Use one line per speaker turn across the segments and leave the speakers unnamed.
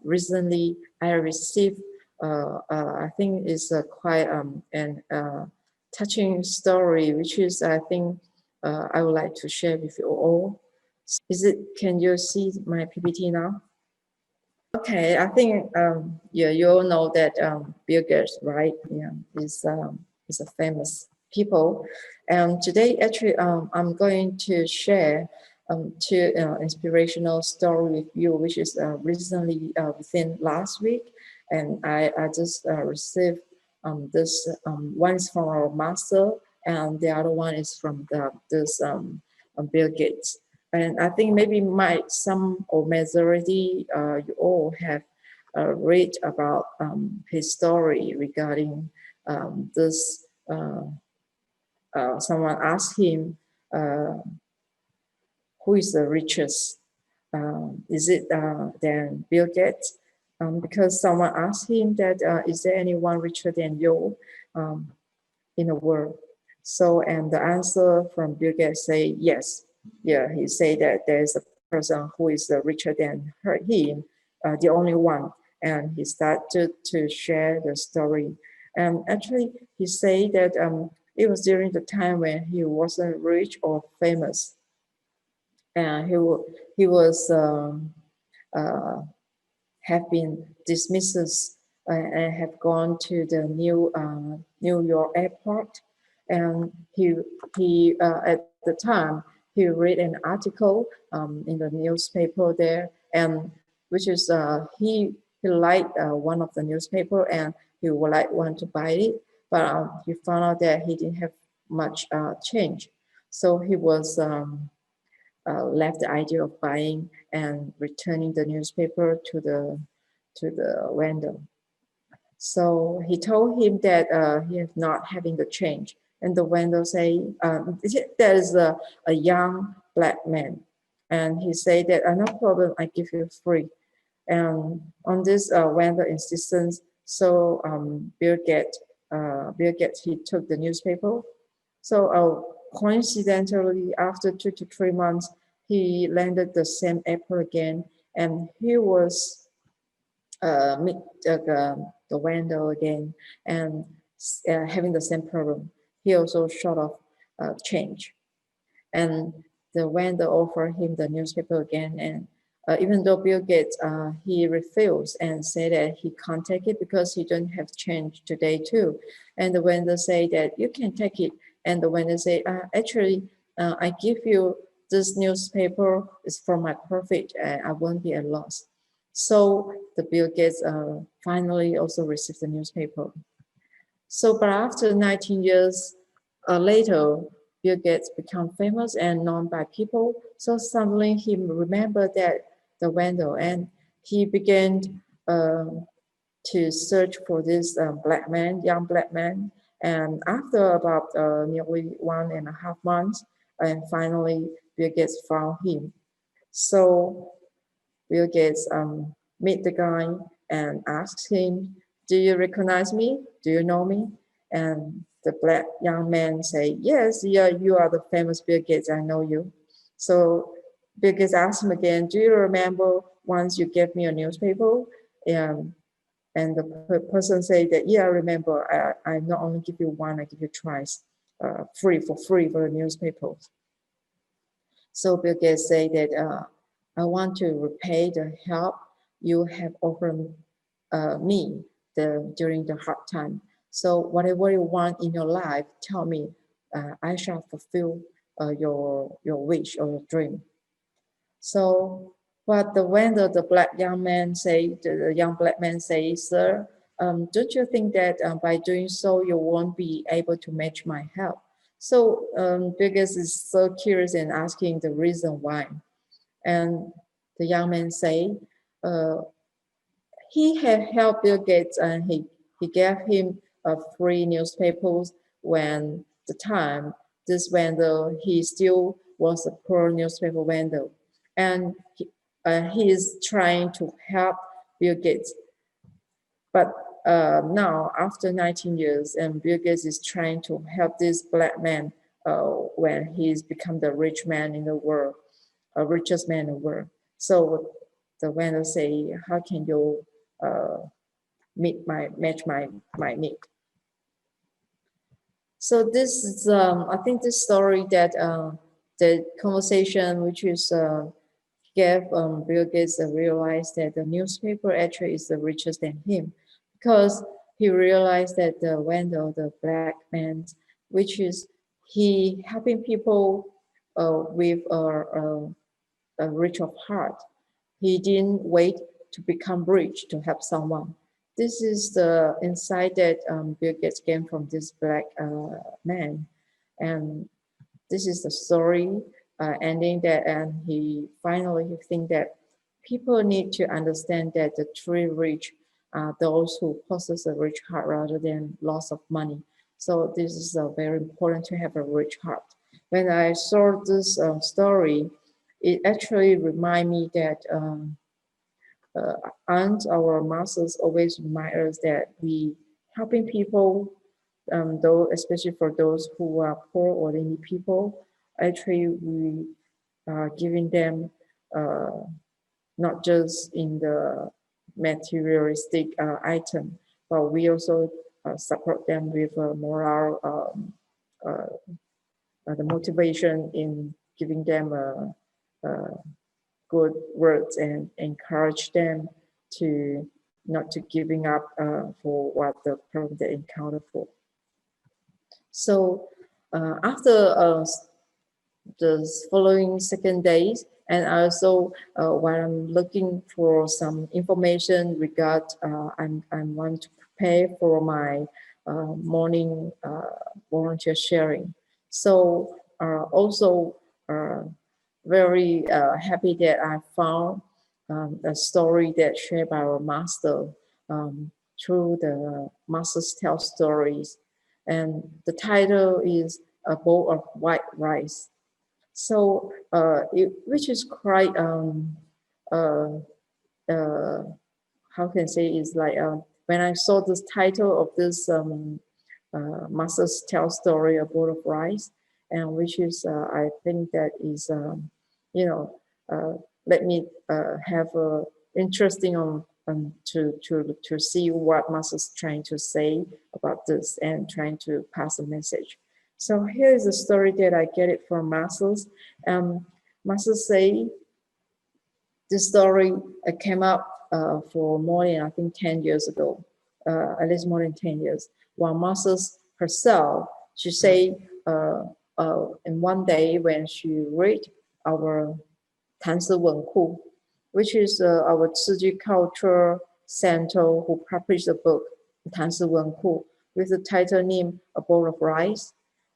recently I received, I think it's quite an touching story, which is, I think, I would like to share with you all. Can you see my PPT now? Okay, I think, yeah, you all know that Bill Gates, right? Yeah, is a famous people. And today, actually, I'm going to share two inspirational story with you, which is recently within last week, and I just received this one's from our master, and the other one is from this Bill Gates. And I think maybe some or majority you all have read about his story regarding this. Someone asked him, who is the richest? Is it then Bill Gates? Because someone asked him that, is there anyone richer than you in the world? So, and the answer from Bill Gates say yes. Yeah, he said that there's a person who is richer than him, the only one. And he started to share the story. And actually, he said that it was during the time when he wasn't rich or famous. And he was have been dismissed and have gone to the New York airport. And he at the time, he read an article in the newspaper there, and which is he liked one of the newspaper, and he would like want to buy it, but he found out that he didn't have much change, so he was left the idea of buying and returning the newspaper to the vendor. So he told him that he is not having the change. And the vendor say, there is a young black man. And he said that, no problem, I give you free. And on this vendor insistence, so Bill Gates, he took the newspaper. So coincidentally, after 2 to 3 months, he landed the same airport again, and he was meet the vendor again, and having the same problem. He also short of change, and the vendor offered him the newspaper again, and even though Bill Gates, he refused and said that he can't take it because he don't have change today too. And the vendor say that you can take it. And the vendor say, actually, I give you this newspaper is for my profit. I won't be at loss. So the Bill Gates finally also received the newspaper. So, but after 19 years later, Bill Gates become famous and known by people. So suddenly he remembered that the vendor, and he began to search for this black man, young black man. And after about nearly 1.5 months, and finally Bill Gates found him. So Bill Gates meet the guy and asked him, do you recognize me? Do you know me? And the black young man say, yes, yeah, you are the famous Bill Gates, I know you. So Bill Gates asked him again, do you remember once you gave me a newspaper? And the person said that, yeah, I remember, I not only give you one, I give you twice, free for the newspaper. So Bill Gates said that, I want to repay the help you have offered me during the hard time. So whatever you want in your life, tell me, I shall fulfill your wish or your dream. So, but the black young man say, the young black man say, sir, don't you think that by doing so, you won't be able to match my help? So Bill Gates is so curious and asking the reason why. And the young man say, he had helped Bill Gates, and he gave him free newspapers when the time this vendor, he still was a poor newspaper vendor. And he is trying to help Bill Gates. But now, after 19 years, and Bill Gates is trying to help this black man when he's become the rich man in the world, richest man in the world. So the vendor say, how can you match my need? So this is, I think this story that the conversation which is gave Bill Gates realized that the newspaper actually is the richest than him, because he realized that the vendor, the black man, which is he helping people with a rich of heart. He didn't wait to become rich to help someone. This is the insight that Bill Gates gained from this black man. And this is the story ending that, and he finally think that people need to understand that the truly rich are those who possess a rich heart rather than loss of money. So this is very important to have a rich heart. When I saw this story, it actually remind me that and our masters always remind us that we helping people, though especially for those who are poor or needy people, actually we are giving them not just in the materialistic item, but we also support them with moral, the motivation in giving them good words and encourage them to not to giving up for what the problem they encounter for. So after the following second days, and also while I'm looking for some information regard, I want to prepare for my morning volunteer sharing. So also very happy that I found a story that shared by our master through the Masters Tell Stories. And the title is A Bowl of White Rice. So which is quite, uh, how can I say, is like, when I saw this title of this Masters Tell Story, A Bowl of Rice, and which is, I think that is, you know, let me have a interesting on to see what Masters trying to say about this and trying to pass a message. So here is a story that I get it from Masters. Masters say this story came up for more than, I think, 10 years ago, at least more than 10 years. While Masters herself, she say, in one day when she read our 谭氏文库, which is our Tzu Chi culture center who published the book 谭氏文库 with the title name A Bowl of Rice.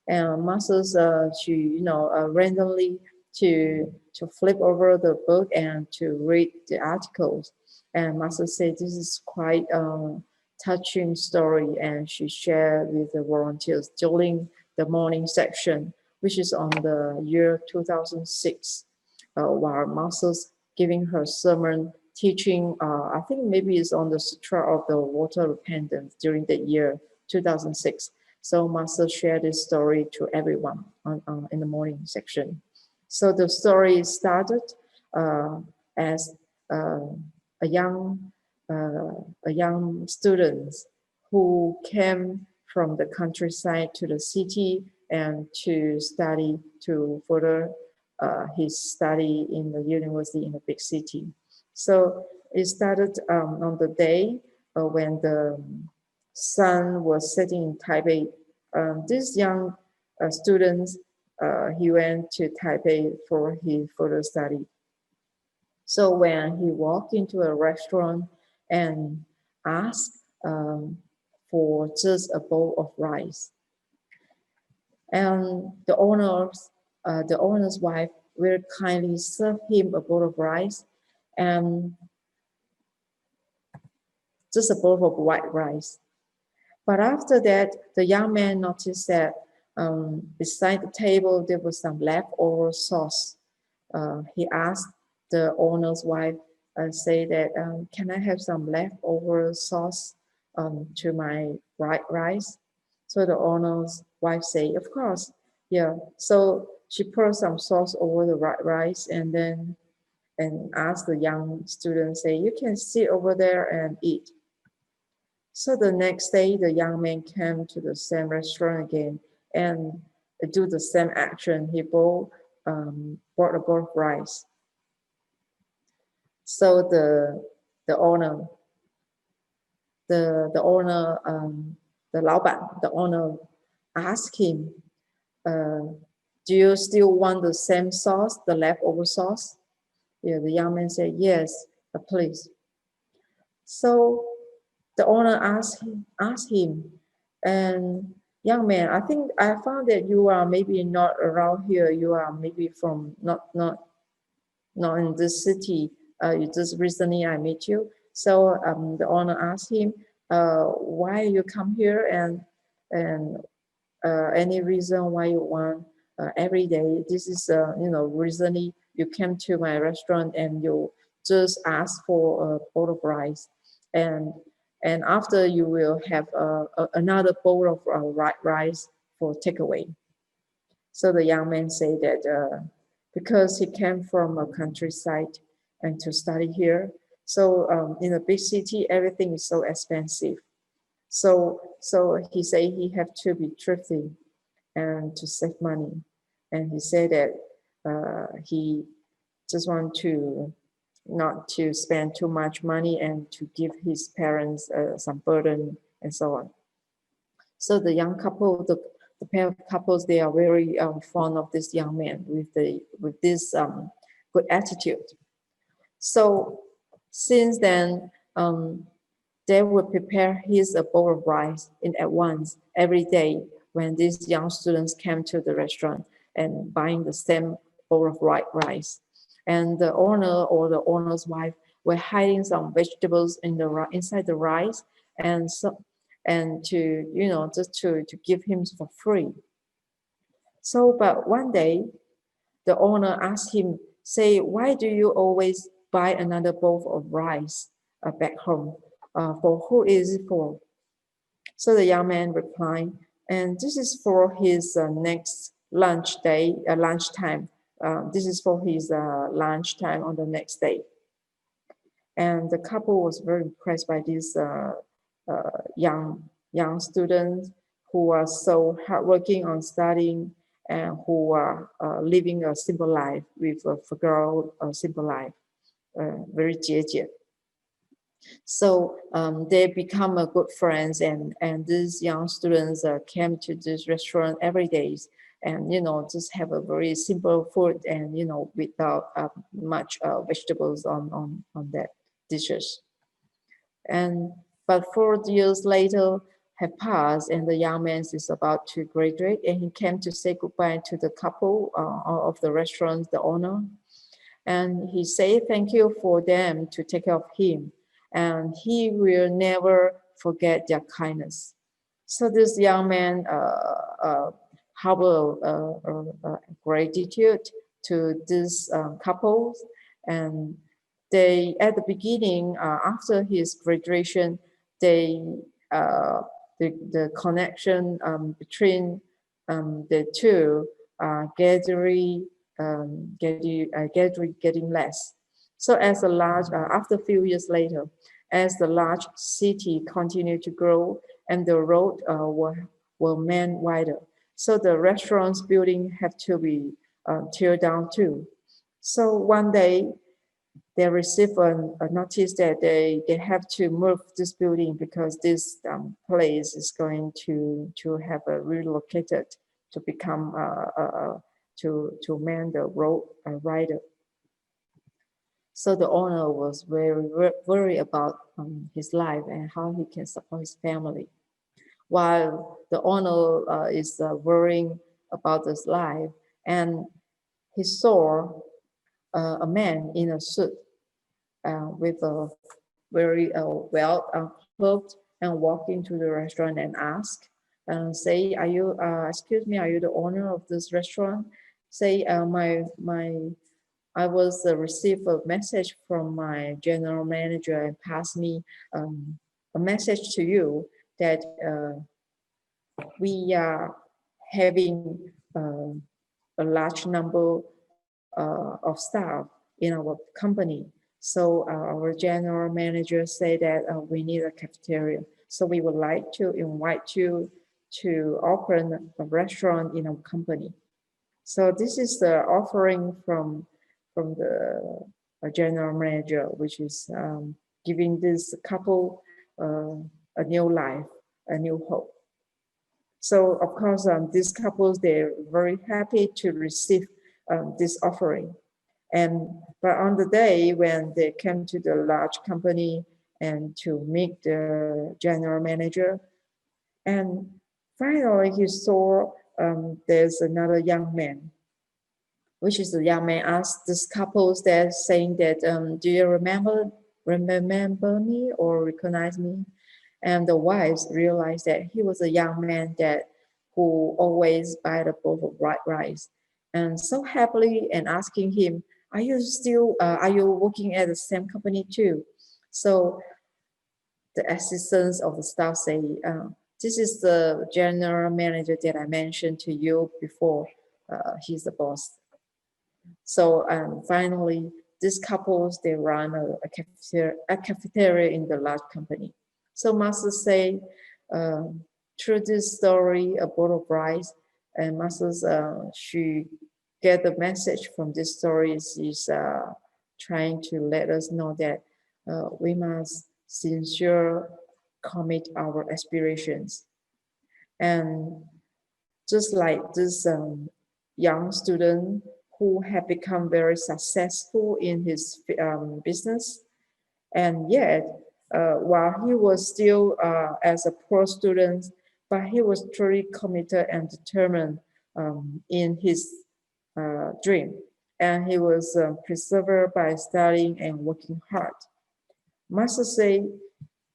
And Masters, she randomly to flip over the book and to read the articles. And Master said this is quite a touching story, and she shared with the volunteers during the morning section, which is on the year 2006, while Master's giving her sermon teaching, I think maybe it's on the Sutra of the Water Repentance during the year 2006. So Master shared this story to everyone in the morning section. So the story started as a young student who came from the countryside to the city and to study, to further his study in the university in a big city. So it started on the day when the sun was setting in Taipei. This young student, he went to Taipei for his further study. So when he walked into a restaurant and asked for just a bowl of rice, and the owner's wife very kindly served him a bowl of rice and just a bowl of white rice. But after that, the young man noticed that beside the table there was some leftover sauce. He asked the owner's wife, say that, can I have some leftover sauce to my rice? So the owner's wife say, of course, yeah. So she poured some sauce over the rice, and then and asked the young student, say, you can sit over there and eat. So the next day, the young man came to the same restaurant again and do the same action. He bought a bowl of rice. So the owner, the owner, the 老板, the owner asked him, do you still want the same sauce, the leftover sauce? Yeah, the young man said, yes, please. So the owner asked him, and young man, I think I found that you are maybe not around here. You are maybe from not in this city. You just recently I met you. So the owner asked him, why you come here and any reason why you want every day. This is recently you came to my restaurant and you just ask for a bowl of rice, and after you will have another bowl of rice for takeaway. So the young man said that because he came from a countryside and to study here, so in a big city everything is so expensive. So he said he have to be thrifty and to save money. And he said that he just want to not to spend too much money and to give his parents some burden and so on. So the young couple, the pair of couples, they are very fond of this young man with this good attitude. So since then, they would prepare his bowl of rice in advance every day when these young students came to the restaurant and buying the same bowl of rice. And the owner or the owner's wife were hiding some vegetables in the inside the rice, and to just to give him for free. So, but one day the owner asked him, say, why do you always buy another bowl of rice back home? For who is it for? So the young man replied, and this is for his next lunchtime. This is for his lunchtime on the next day. And the couple was very impressed by these young students who are so hardworking on studying and who are living a simple life with a frugal, simple life, very 节俭. So they become a good friends, and these young students came to this restaurant every day, and just have a very simple food, and without much vegetables on that dishes. And but 4 years later have passed, and the young man is about to graduate, and he came to say goodbye to the couple of the restaurant, the owner, and he said thank you for them to take care of him, and he will never forget their kindness. So this young man harbor gratitude to this couples, and they at the beginning after his graduation, they the connection between the two getting less. So as a large after a few years later, as the large city continued to grow and the road were made wider, so the restaurants building have to be teared down too. So one day they receive a notice that they have to move this building because this place is going to have a relocated to become to man the road rider. So the owner was very worried about his life and how he can support his family. While the owner is worrying about his life, and he saw a man in a suit with a very well clothed and walk into the restaurant and ask, say, are you, excuse me, are you the owner of this restaurant? Say, I was received a message from my general manager and passed me a message to you that we are having a large number of staff in our company. So our general manager said that we need a cafeteria. So we would like to invite you to open a restaurant in our company. So this is the offering from the general manager, which is giving this couple a new life, a new hope. So of course, these couples, they're very happy to receive this offering. But on the day when they came to the large company and to meet the general manager, and finally he saw there's another young man, which is the young man asked this couples that saying that, do you remember me or recognize me? And the wives realized that he was a young man that who always buy the bowl of white rice, and so happily and asking him, are you working at the same company too? So the assistants of the staff say, this is the general manager that I mentioned to you before. He's the boss. So finally, these couples, they run a cafeteria in the large company. So Master say, through this story, a bowl of rice, and Master's, she get the message from this story is trying to let us know that we must sincere commit our aspirations. And just like this young student who had become very successful in his business, and yet while he was still as a poor student, but he was truly committed and determined in his dream, and he was persevered by studying and working hard. Master say,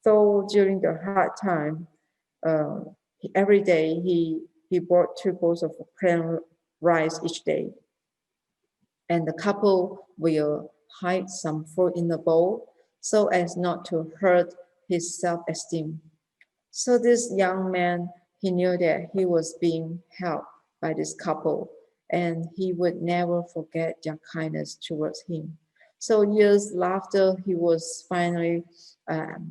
though during the hard time, uh, every day he bought 2 bowls of plain rice each day, and the couple will hide some food in the bowl so as not to hurt his self-esteem. So this young man, he knew that he was being helped by this couple, and he would never forget their kindness towards him. So years after, he was finally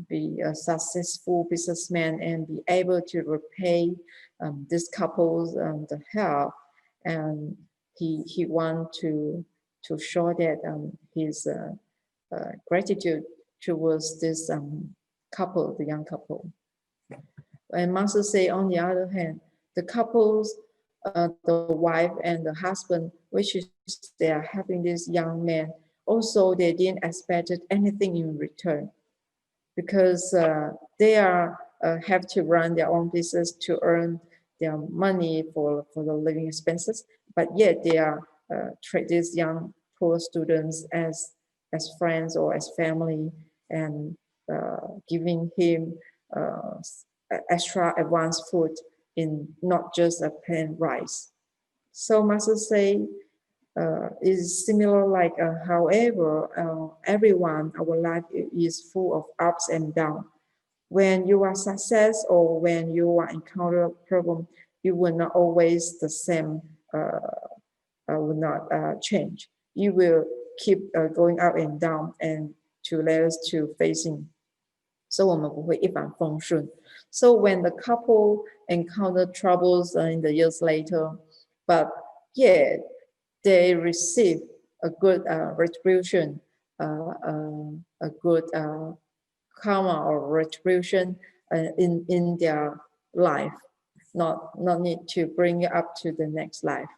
be a successful businessman and be able to repay this couple's the help, and he want to show that his gratitude towards this couple, the young couple. And Master say, on the other hand, the couples, the wife and the husband, which is they are having this young man, also they didn't expect anything in return, because they are have to run their own business to earn their money for the living expenses, but yet they are treat these young poor students as friends or as family, and giving him uh, extra advanced food in not just a plain rice. So Master say is similar like however everyone, our life is full of ups and downs. When you are success or when you are encounter a problem, you will not always the same, will not change. You will keep going up and down and to let us to facing. So 我们不会一帆风顺. So when the couple encountered troubles in the years later, but yet they receive a good retribution, a good karma or retribution in their life, not need to bring it up to the next life.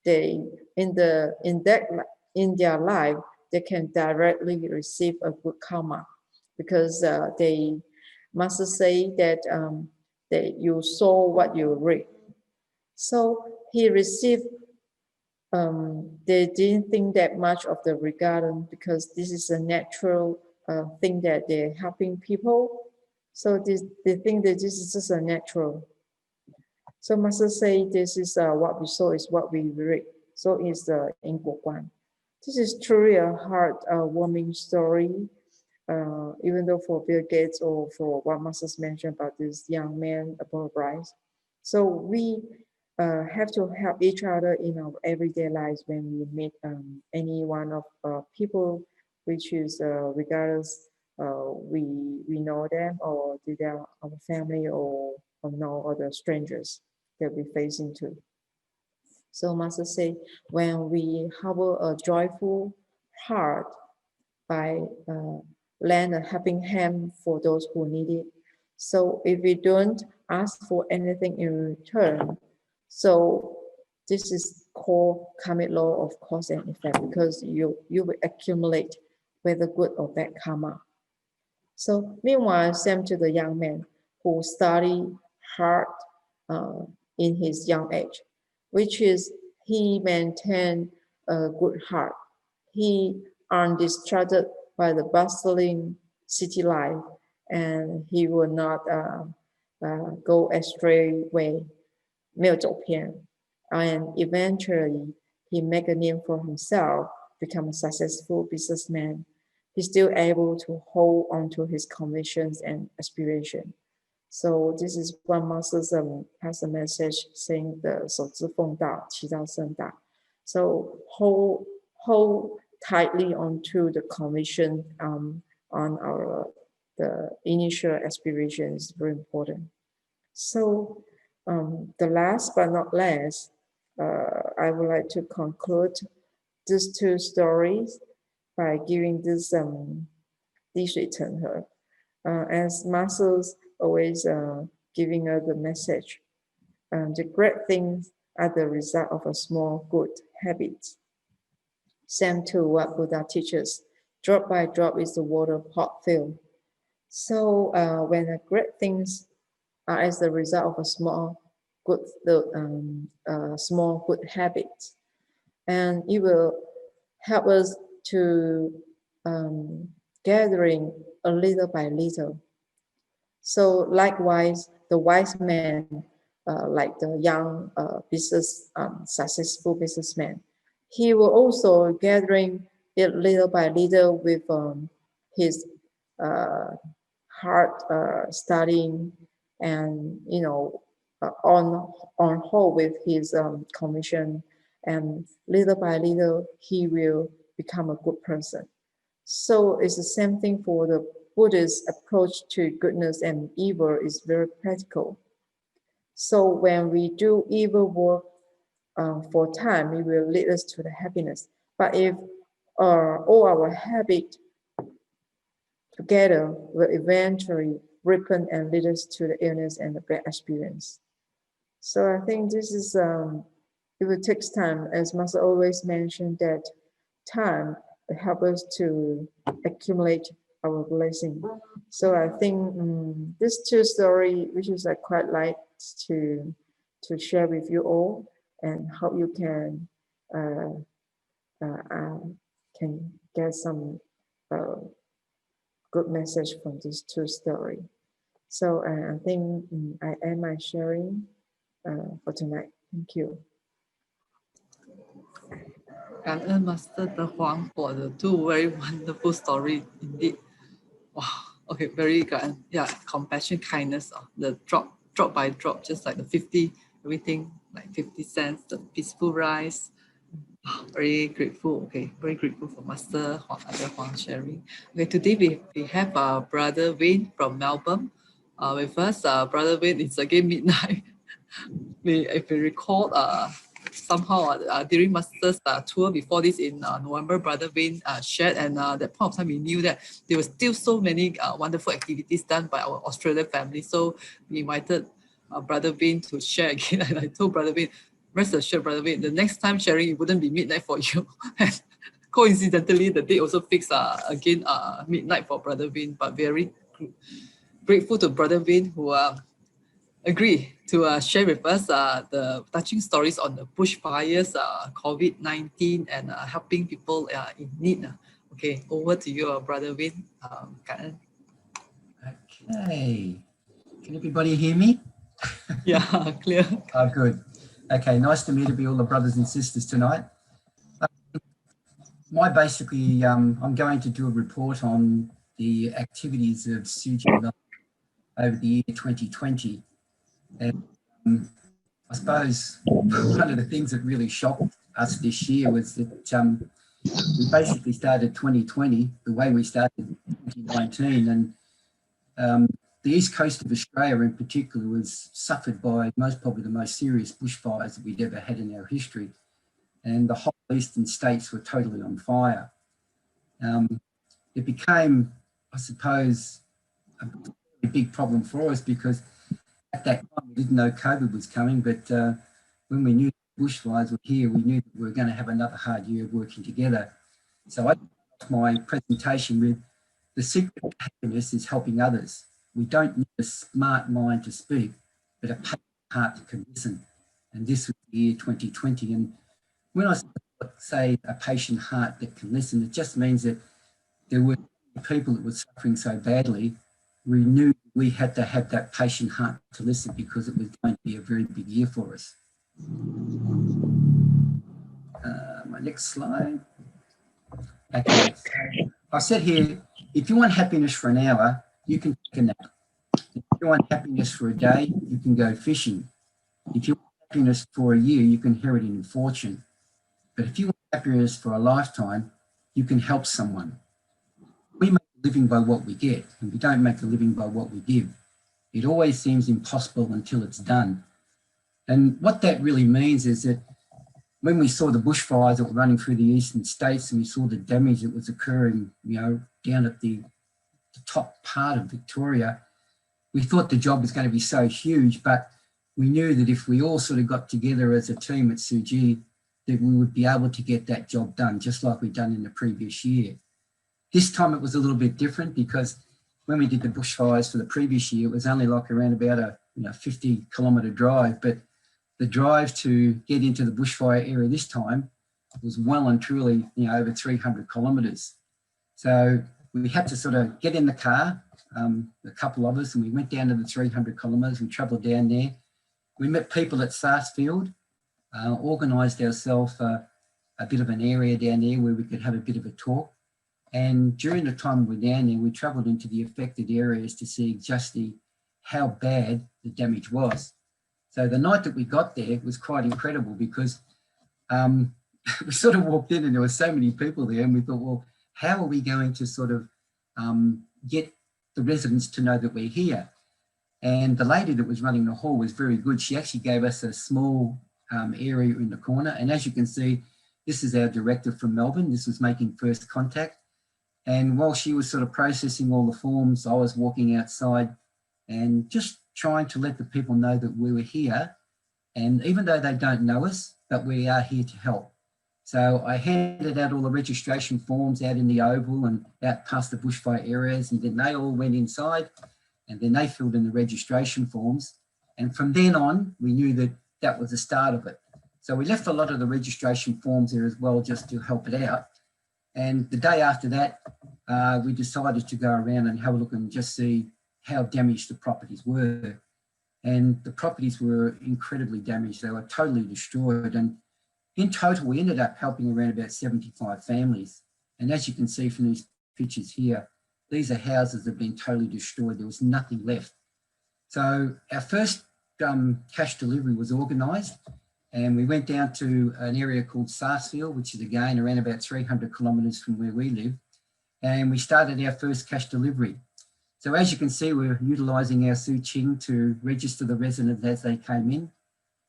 They in their life, they can directly receive a good karma, because they must say that that you sow what you reap. So he received. They didn't think that much of the regard, because this is a natural thing that they're helping people. So they think that this is just a natural. So Master say this is what we sow is what we reap. So it's the 因果观. This is truly a heart-warming story. Even though for Bill Gates or for what Master's mentioned about this young man above rice. So we have to help each other in our everyday lives when we meet any one of people, which is regardless we know them or they are our family or no other strangers that we face into. So Master say, when we harbor a joyful heart by lend a helping hand for those who need it. So if we don't ask for anything in return, so this is called karmic law of cause and effect, because you will accumulate whether good or bad karma. So meanwhile, same to the young man who study hard uh, in his young age, which is he maintained a good heart. He undistracted by the bustling city life, and he will not go astray way, 没有走偏. And eventually, he make a name for himself, become a successful businessman. He's still able to hold on to his convictions and aspiration. So this is one master's has a message saying the 守之奉道，其道甚大. So hold tightly onto the conviction on our the initial aspiration is very important. So the last but not least, I would like to conclude these two stories by giving this 滴水成河. As masters always giving us the message, the great things are the result of a small good habit. Same to what Buddha teaches, drop by drop is the water pot filled. So when the great things are as the result of a small good habit, and it will help us to gathering a little by little. So likewise, the wise man, like the young successful businessman, he will also gathering it little by little with his hard studying, and on hold with his commission, and little by little he will become a good person. So it's the same thing for the Buddhist approach to goodness and evil is very practical. So when we do evil work for time, it will lead us to the happiness. But if all our habit together will eventually ripen and lead us to the illness and the bad experience. So I think this is, it will take time, as Master always mentioned, that time will help us to accumulate our blessing. So I think this two story, which is I quite like to share with you all, and hope you can get some good message from this two story. So I think I end my sharing for tonight. Thank you.
感恩 Master the Huang for the two very wonderful story indeed. Wow. Okay, very good. Yeah, compassion, kindness. The drop by drop, just like the 50, everything like 50 cents, the peaceful rice. Very grateful. Okay, very grateful for Master Huang sharing. Okay, today we have Brother Wayne from Melbourne with us. Brother Wayne, it's again midnight. If we recall, somehow during Master's tour before this in November, Brother Wayne shared, and that point of time we knew that there were still so many wonderful activities done by our Australian family. So we invited Brother Wayne to share again, and I told Brother Wayne, rest assured, Brother Wayne, the next time sharing, it wouldn't be midnight for you. And coincidentally, the date also fixed again midnight for Brother Wayne, but very grateful to Brother Wayne who agree to share with us the touching stories on the bushfires, COVID-19, and helping people in need. Okay, over to you, Brother Wayne.
Okay, can everybody hear me?
Yeah, clear.
Oh, good. Okay, nice to meet all the brothers and sisters tonight. I'm going to do a report on the activities of Tzu Chi over the year 2020. And I suppose one of the things that really shocked us this year was that we basically started 2020 the way we started 2019, and the east coast of Australia in particular was suffered by probably the most serious bushfires that we'd ever had in our history, and the whole eastern states were totally on fire. It became, I suppose, a big problem for us because at that time we didn't know COVID was coming, but when we knew bushfires were here, we knew that we were going to have another hard year of working together. So I started my presentation with the secret of happiness is helping others. We don't need a smart mind to speak, but a patient heart that can listen. And this was the year 2020. And when I say a patient heart that can listen, it just means that there were people that were suffering so badly. We knew we had to have that patient heart to listen because it was going to be a very big year for us. My next slide. Okay, I said here, if you want happiness for an hour, you can take a nap. If you want happiness for a day, you can go fishing. If you want happiness for a year, you can inherit it in fortune. But if you want happiness for a lifetime, you can help someone. We make a living by what we get, and we don't make a living by what we give. It always seems impossible until it's done. And what that really means is that when we saw the bushfires that were running through the eastern states and we saw the damage that was occurring, down at the top part of Victoria, we thought the job was going to be so huge, but we knew that if we all sort of got together as a team at Tzu Chi, that we would be able to get that job done, just like we'd done in the previous year. This time it was a little bit different because when we did the bushfires for the previous year, it was only like around about a 50-kilometre drive, but the drive to get into the bushfire area this time was well and truly, over 300 kilometres. So we had to sort of get in the car, a couple of us, and we went down to the 300 kilometres. We travelled down there. We met people at Sarsfield, organised ourselves a bit of an area down there where we could have a bit of a talk. And during the time we were down there, we travelled into the affected areas to see just how bad the damage was. So the night that we got there was quite incredible because we sort of walked in and there were so many people there and we thought, well, how are we going to sort of get the residents to know that we're here? And the lady that was running the hall was very good. She actually gave us a small area in the corner. And as you can see, this is our director from Melbourne. This was making first contact. And while she was sort of processing all the forms, I was walking outside and just trying to let the people know that we were here. And even though they don't know us, but we are here to help. So I handed out all the registration forms out in the oval and out past the bushfire areas, and then they all went inside and then they filled in the registration forms. And from then on, we knew that that was the start of it. So we left a lot of the registration forms there as well, just to help it out. And the day after that, we decided to go around and have a look and just see how damaged the properties were. And the properties were incredibly damaged. They were totally destroyed. And in total, we ended up helping around about 75 families. And as you can see from these pictures here, these are houses that have been totally destroyed. There was nothing left. So our first cash delivery was organised, and we went down to an area called Sarsfield, which is again around about 300 kilometres from where we live. And we started our first cash delivery. So as you can see, we're utilising our Tzu Chi to register the residents as they came in.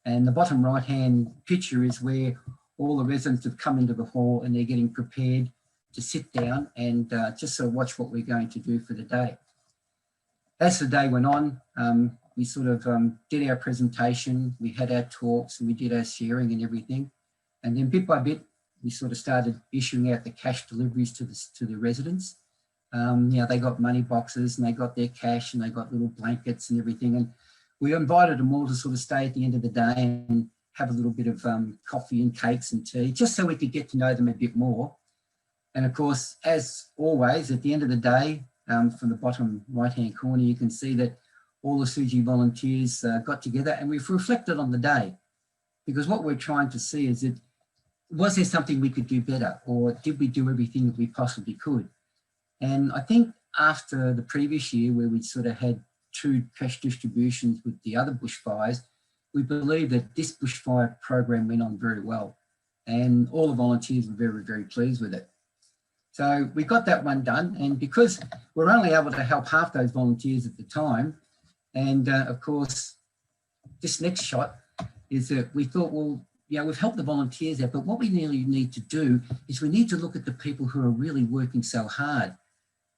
And the bottom right-hand picture is where all the residents have come into the hall and they're getting prepared to sit down and just sort of watch what we're going to do for the day. As the day went on, we sort of did our presentation, we had our talks, and we did our sharing and everything. And then bit by bit, we sort of started issuing out the cash deliveries to the residents. They got money boxes and they got their cash and they got little blankets and everything. And we invited them all to sort of stay at the end of the day and have a little bit of coffee and cakes and tea, just so we could get to know them a bit more. And of course, as always, at the end of the day, from the bottom right-hand corner, you can see that all the Tzu Chi volunteers got together and we've reflected on the day, because what we're trying to see is that, was there something we could do better, or did we do everything that we possibly could? And I think after the previous year, where we sort of had 2 cash distributions with the other bushfires, we believe that this bushfire program went on very well, and all the volunteers were very, very pleased with it. So we got that one done, and because we're only able to help half those volunteers at the time, and of course, this next shot is that we thought, well, you know, we've helped the volunteers out, but what we really need to do is we need to look at the people who are really working so hard.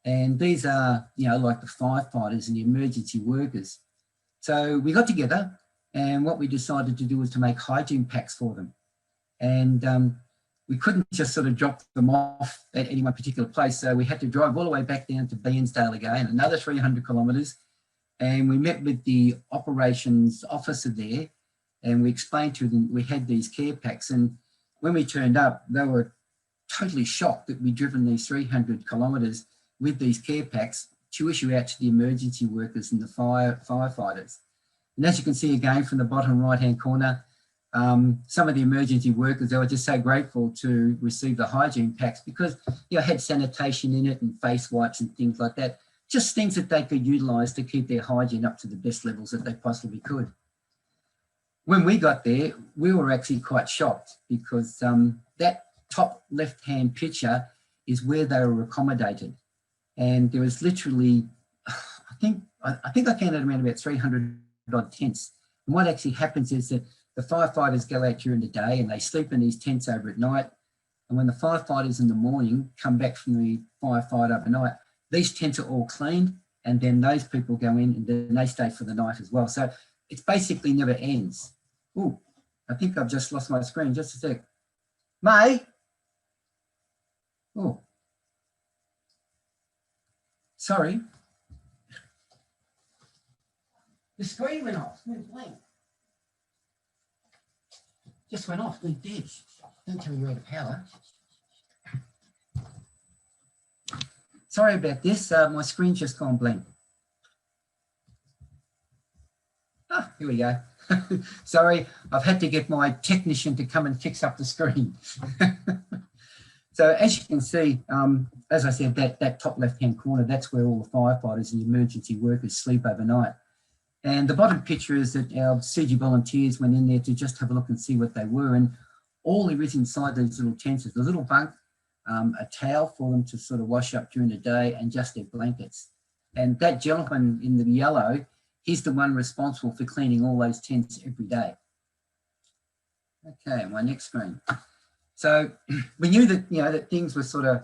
And these are, you know, like the firefighters and the emergency workers. So we got together, and what we decided to do was to make hygiene packs for them. And we couldn't just sort of drop them off at any one particular place. So we had to drive all the way back down to Bairnsdale again, another 300 kilometres. And we met with the operations officer there, and we explained to them we had these care packs. And when we turned up, they were totally shocked that we'd driven these 300 kilometres with these care packs to issue out to the emergency workers and the firefighters. And as you can see again from the bottom right-hand corner, some of the emergency workers, they were just so grateful to receive the hygiene packs because, you know, had sanitation in it and face wipes and things like that. Just things that they could utilise to keep their hygiene up to the best levels that they possibly could. When we got there, we were actually quite shocked because that top left-hand picture is where they were accommodated. And there was literally, I think I counted around about 300 odd tents. And what actually happens is that the firefighters go out during the day and they sleep in these tents over at night. And when the firefighters in the morning come back from the firefight overnight, these tents are all cleaned, and then those people go in and then they stay for the night as well. So it's basically never ends. Oh, I think I've just lost my screen. Just a sec. May? Oh. Sorry. The screen went off. It went blank. Just went off. Went dead. Don't tell me you're out of power. Sorry about this. My screen's just gone blank. Ah, here we go. Sorry, I've had to get my technician to come and fix up the screen. So as you can see, as I said, that top left-hand corner, that's where all the firefighters and the emergency workers sleep overnight. And the bottom picture is that our CG volunteers went in there to just have a look and see what they were. And all there is inside these little tents is a little bunk, a towel for them to sort of wash up during the day, and just their blankets. And that gentleman in the yellow, he's the one responsible for cleaning all those tents every day. Okay, my next screen. So we knew that, you know, that things were sort of,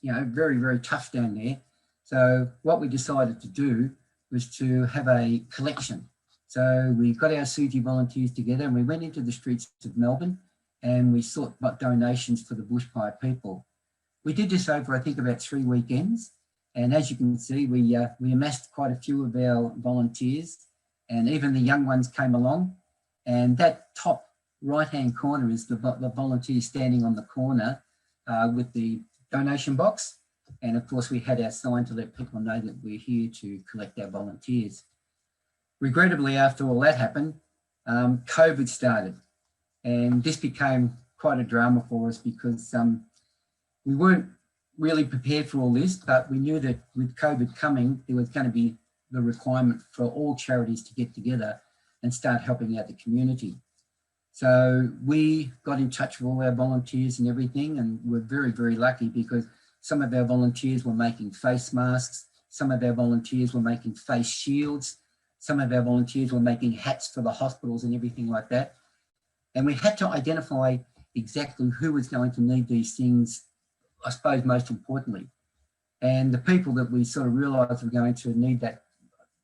you know, very, very tough down there. So what we decided to do was to have a collection. So we got our Tzu Chi volunteers together and we went into the streets of Melbourne and we sought donations for the bushfire people. We did this over, I think, about 3 weekends. And as you can see, we amassed quite a few of our volunteers, and even the young ones came along. And that top right-hand corner is the volunteers standing on the corner with the donation box. And of course, we had our sign to let people know that we're here to collect our volunteers. Regrettably, after all that happened, COVID started. And this became quite a drama for us because we weren't really prepared for all this, but we knew that with COVID coming, there was going to be the requirement for all charities to get together and start helping out the community. So we got in touch with all our volunteers and everything, and we're very, very lucky because some of our volunteers were making face masks, some of our volunteers were making face shields, some of our volunteers were making hats for the hospitals and everything like that. And we had to identify exactly who was going to need these things, I suppose, most importantly. And the people that we sort of realised were going to need that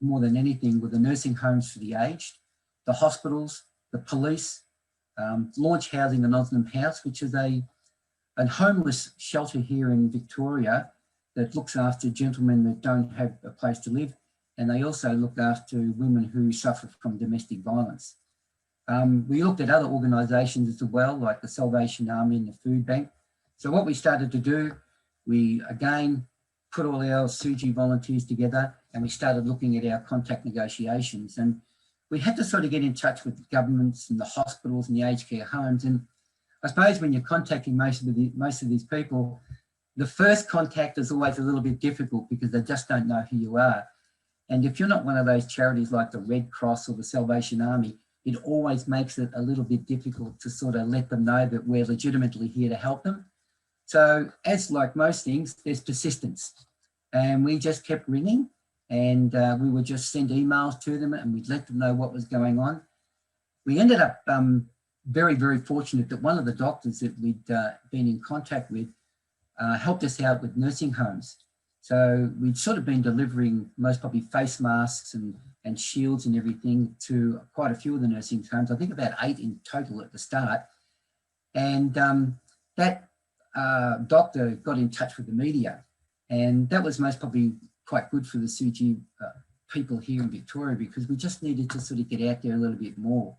more than anything were the nursing homes for the aged, the hospitals, the police, Launch Housing and Osnam House, which is a homeless shelter here in Victoria that looks after gentlemen that don't have a place to live. And they also look after women who suffer from domestic violence. We looked at other organisations as well, like the Salvation Army and the Food Bank. So what we started to do, we again put all our Tzu Chi volunteers together and we started looking at our contact negotiations. And we had to sort of get in touch with the governments and the hospitals and the aged care homes. And I suppose when you're contacting most of these people, the first contact is always a little bit difficult because they just don't know who you are. And if you're not one of those charities like the Red Cross or the Salvation Army, it always makes it a little bit difficult to sort of let them know that we're legitimately here to help them. So as like most things, there's persistence. And we just kept ringing, and we would just send emails to them, and we'd let them know what was going on. We ended up very, very fortunate that one of the doctors that we'd been in contact with helped us out with nursing homes. So we'd sort of been delivering most probably face masks and shields and everything to quite a few of the nursing homes, I think about 8 in total at the start. And that doctor got in touch with the media, and that was most probably quite good for the Tzu Chi people here in Victoria, because we just needed to sort of get out there a little bit more.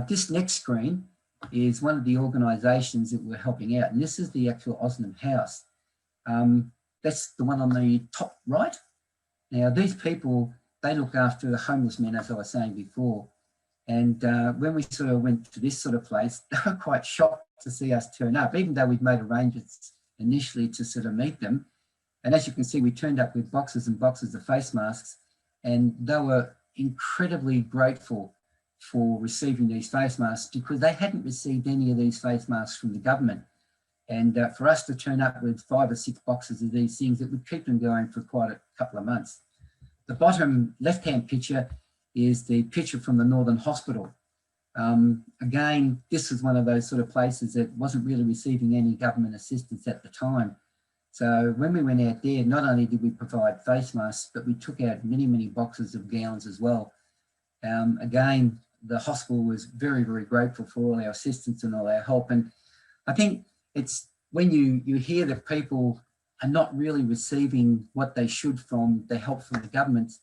This next screen is one of the organisations that we're helping out, and this is the actual Osnam House. That's the one on the top right. Now, these people, they look after the homeless men, as I was saying before. And when we sort of went to this sort of place, they were quite shocked to see us turn up, even though we'd made arrangements initially to sort of meet them. And as you can see, we turned up with boxes and boxes of face masks, and they were incredibly grateful for receiving these face masks, because they hadn't received any of these face masks from the government. And for us to turn up with 5 or 6 boxes of these things, it would keep them going for quite a couple of months. The bottom left-hand picture is the picture from the Northern Hospital. Again, this was one of those sort of places that wasn't really receiving any government assistance at the time. So when we went out there, not only did we provide face masks, but we took out many, many boxes of gowns as well. Again, the hospital was very, very grateful for all our assistance and all our help. And I think it's when you hear that people are not really receiving what they should from the help from the governments,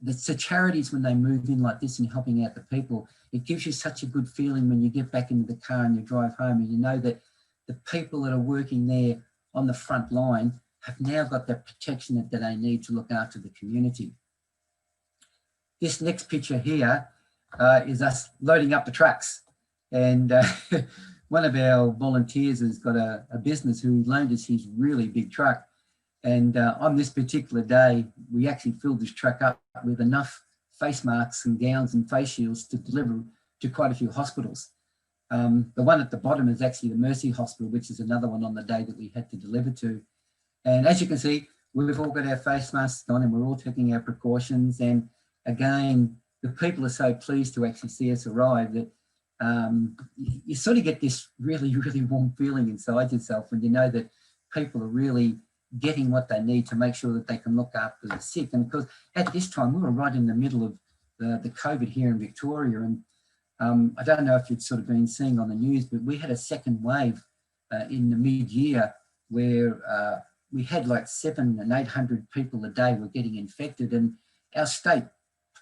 the charities, when they move in like this and helping out the people, it gives you such a good feeling when you get back into the car and you drive home, and you know that the people that are working there on the front line have now got that protection that they need to look after the community. This next picture here is us loading up the trucks. And one of our volunteers has got a business who loaned us his really big truck. And on this particular day, we actually filled this truck up with enough face masks and gowns and face shields to deliver to quite a few hospitals. The one at the bottom is actually the Mercy Hospital, which is another one on the day that we had to deliver to. And as you can see, we've all got our face masks on and we're all taking our precautions. And again, the people are so pleased to actually see us arrive that you sort of get this really, really warm feeling inside yourself when you know that people are really getting what they need to make sure that they can look after the sick. And because at this time, we were right in the middle of the COVID here in Victoria. And I don't know if you've sort of been seeing on the news, but we had a second wave in the mid-year where we had like 700 and 800 people a day were getting infected, and our state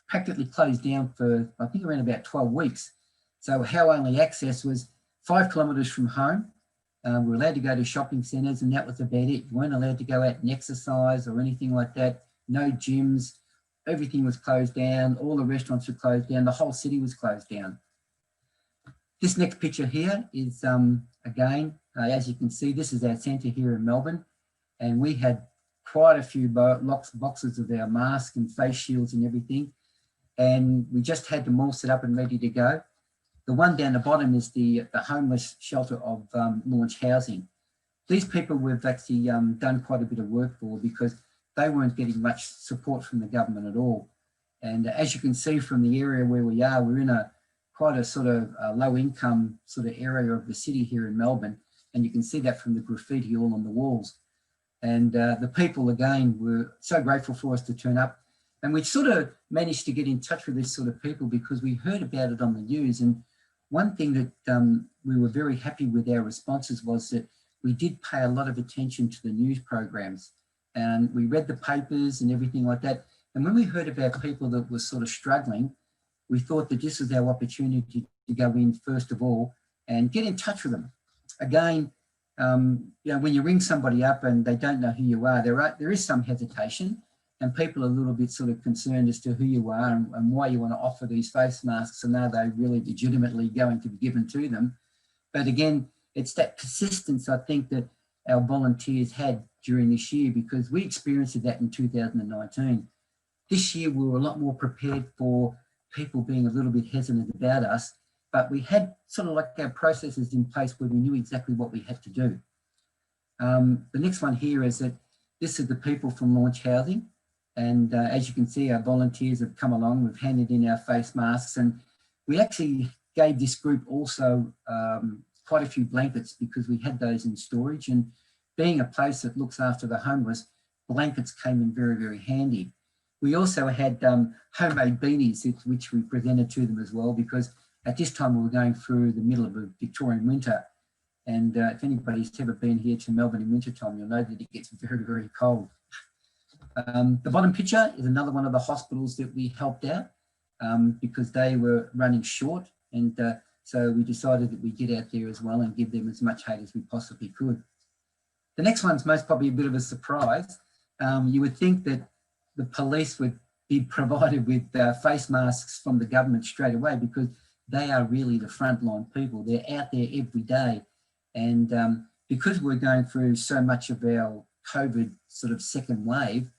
practically closed down for, I think, around about 12 weeks. So our only access was 5 kilometres from home. We were allowed to go to shopping centres, and that was about it. You weren't allowed to go out and exercise or anything like that. No gyms. Everything was closed down. All the restaurants were closed down. The whole city was closed down. This next picture here is, again, as you can see, this is our centre here in Melbourne. And we had quite a few boxes of our masks and face shields and everything. And we just had them all set up and ready to go. The one down the bottom is the homeless shelter of Launch Housing. These people we've actually done quite a bit of work for, because they weren't getting much support from the government at all. And as you can see from the area where we are, we're in quite a sort of low income sort of area of the city here in Melbourne. And you can see that from the graffiti all on the walls. And the people, again, were so grateful for us to turn up. And we sort of managed to get in touch with these sort of people because we heard about it on the news. And one thing that we were very happy with our responses was that we did pay a lot of attention to the news programs, and we read the papers and everything like that. And when we heard about people that were sort of struggling, we thought that this was our opportunity to go in first of all and get in touch with them. Again, you know, when you ring somebody up and they don't know who you are, there is some hesitation, and people are a little bit sort of concerned as to who you are and why you want to offer these face masks, and are they really legitimately going to be given to them. But again, it's that persistence, I think, that our volunteers had during this year, because we experienced that in 2019. This year, we were a lot more prepared for people being a little bit hesitant about us, but we had sort of like our processes in place where we knew exactly what we had to do. The next one here is that this is the people from Launch Housing. And as you can see, our volunteers have come along. We've handed in our face masks, and we actually gave this group also quite a few blankets because we had those in storage. And being a place that looks after the homeless, blankets came in very, very handy. We also had homemade beanies, which we presented to them as well, because at this time we were going through the middle of a Victorian winter. And if anybody's ever been here to Melbourne in wintertime, you'll know that it gets very, very cold. The bottom picture is another one of the hospitals that we helped out because they were running short. And so we decided that we'd get out there as well and give them as much aid as we possibly could. The next one's most probably a bit of a surprise. You would think that the police would be provided with face masks from the government straight away because they are really the frontline people. They're out there every day. And because we're going through so much of our COVID sort of second wave,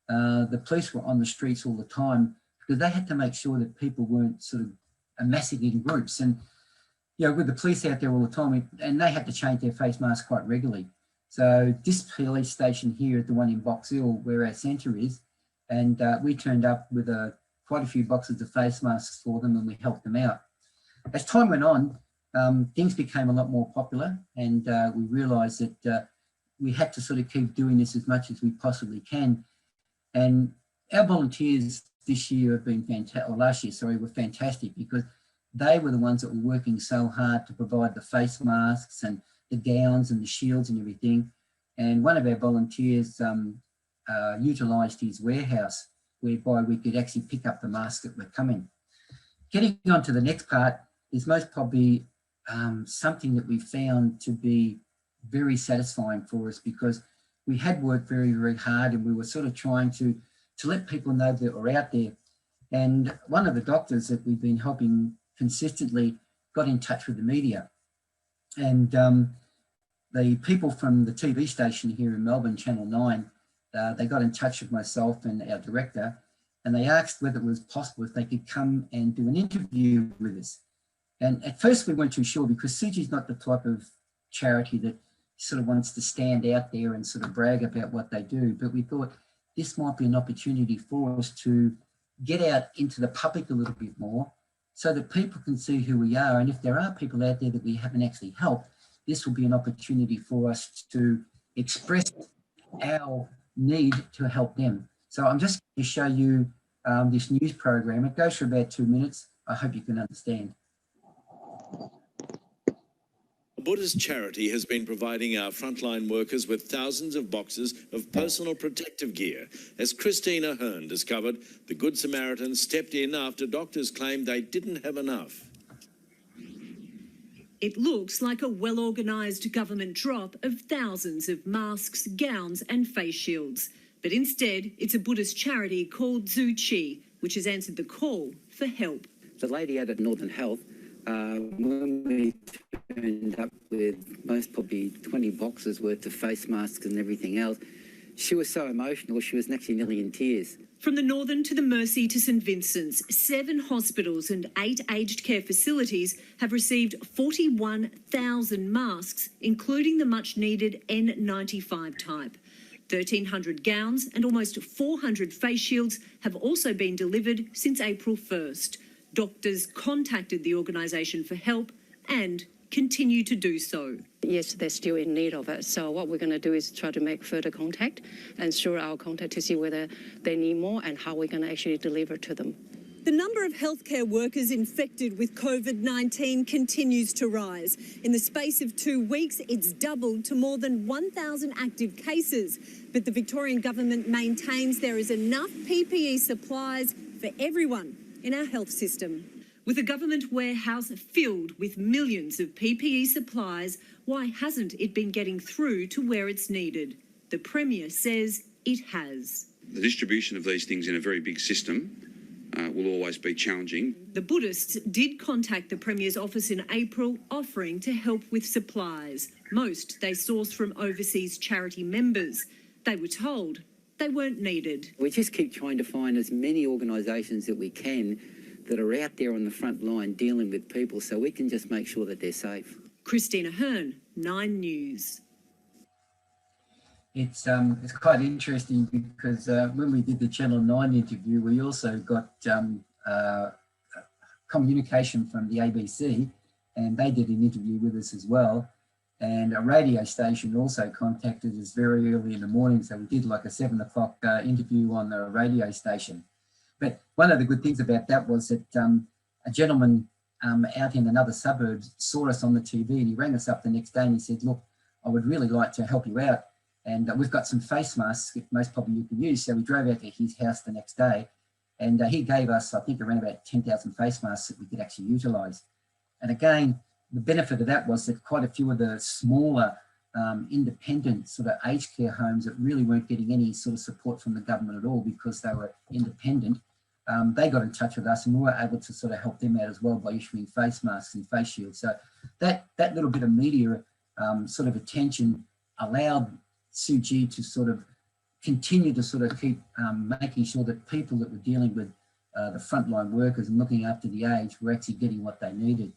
the police were on the streets all the time because they had to make sure that people weren't sort of amassing in groups. And, you know, with the police out there all the time, and they had to change their face masks quite regularly. So this police station here is the one in Box Hill where our centre is. And we turned up with quite a few boxes of face masks for them and we helped them out. As time went on, things became a lot more popular and we realised that we had to sort of keep doing this as much as we possibly can. And our volunteers this year have been fantastic, or last year, sorry, were fantastic because they were the ones that were working so hard to provide the face masks and the gowns and the shields and everything. And one of our volunteers utilised his warehouse whereby we could actually pick up the masks that were coming. Getting on to the next part is most probably something that we found to be very satisfying for us because we had worked very, very hard and we were sort of trying to let people know that we're out there. And one of the doctors that we've been helping consistently got in touch with the media. And the people from the TV station here in Melbourne, Channel 9, they got in touch with myself and our director, and they asked whether it was possible if they could come and do an interview with us. And at first we weren't too sure because Tzu Chi is not the type of charity that sort of wants to stand out there and sort of brag about what they do. But we thought this might be an opportunity for us to get out into the public a little bit more so that people can see who we are. And if there are people out there that we haven't actually helped, this will be an opportunity for us to express our need to help them. So I'm just going to show you this news program. It goes for about 2 minutes. I hope you can understand.
Buddha's charity has been providing our frontline workers with thousands of boxes of personal protective gear. As Christina Hearn discovered, the Good Samaritans stepped in after doctors claimed they didn't have enough.
It looks like a well-organised government drop of thousands of masks, gowns and face shields. But instead, it's a Buddhist charity called Tzu Chi, which has answered the call for help.
The lady out at Northern Health, when we turned up with most probably 20 boxes worth of face masks and everything else, she was so emotional, she was actually nearly in tears.
From the Northern to the Mercy to St Vincent's, 7 hospitals and 8 aged care facilities have received 41,000 masks, including the much-needed N95 type. 1,300 gowns and almost 400 face shields have also been delivered since April 1st. Doctors contacted the organisation for help and continue to do so.
Yes, they're still in need of it. So what we're going to do is try to make further contact and ensure our contact to see whether they need more and how we're going to actually deliver to them.
The number of healthcare workers infected with COVID-19 continues to rise. In the space of 2 weeks, it's doubled to more than 1,000 active cases. But the Victorian government maintains there is enough PPE supplies for everyone in our health system.
With a government warehouse filled with millions of PPE supplies, why hasn't it been getting through to where it's needed? The Premier says it has.
The distribution of these things in a very big system will always be challenging.
The Buddhists did contact the Premier's office in April, offering to help with supplies. Most they sourced from overseas charity members. They were told they weren't needed.
We just keep trying to find as many organisations that we can that are out there on the front line dealing with people, so we can just make sure that they're safe.
Christina Hearn, 9 News.
It's quite interesting because when we did the Channel 9 interview, we also got communication from the ABC, and they did an interview with us as well. And a radio station also contacted us very early in the morning, so we did like a 7 o'clock interview on the radio station. But one of the good things about that was that a gentleman out in another suburb saw us on the TV, and he rang us up the next day and he said, look, I would really like to help you out. And we've got some face masks that most probably you can use. So we drove out to his house the next day, and he gave us, I think, around about 10,000 face masks that we could actually utilise. And again, the benefit of that was that quite a few of the smaller independent sort of aged care homes that really weren't getting any sort of support from the government at all because they were independent, they got in touch with us, and we were able to sort of help them out as well by issuing face masks and face shields. So that little bit of media sort of attention allowed Tzu Chi to sort of continue to sort of keep making sure that people that were dealing with the frontline workers and looking after the aged were actually getting what they needed.